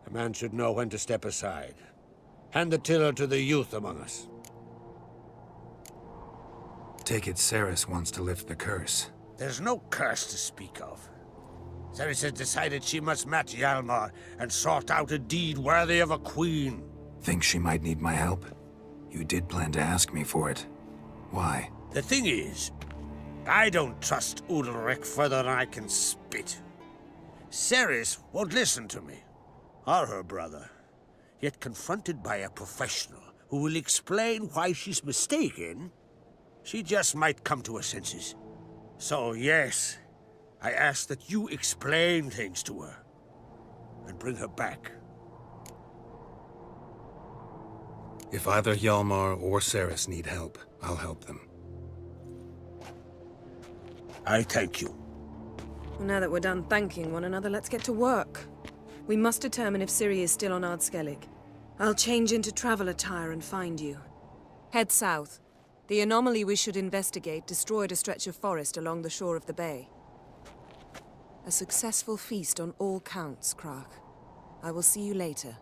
a man should know when to step aside. Hand the tiller to the youth among us. Take it Ceres wants to lift the curse. There's no curse to speak of. Ceres has decided she must match Hjalmar and sort out a deed worthy of a queen. Think she might need my help? You did plan to ask me for it. Why? The thing is, I don't trust Udalric further than I can spit. Ceres won't listen to me, or her brother. Yet confronted by a professional who will explain why she's mistaken, she just might come to her senses. So yes, I ask that you explain things to her and bring her back. If either Hjalmar or Ceres need help, I'll help them. I thank you. Well, now that we're done thanking one another, let's get to work. We must determine if Ciri is still on Ard Skellig. I'll change into travel attire and find you. Head south. The anomaly we should investigate destroyed a stretch of forest along the shore of the bay. A successful feast on all counts, Krach. I will see you later.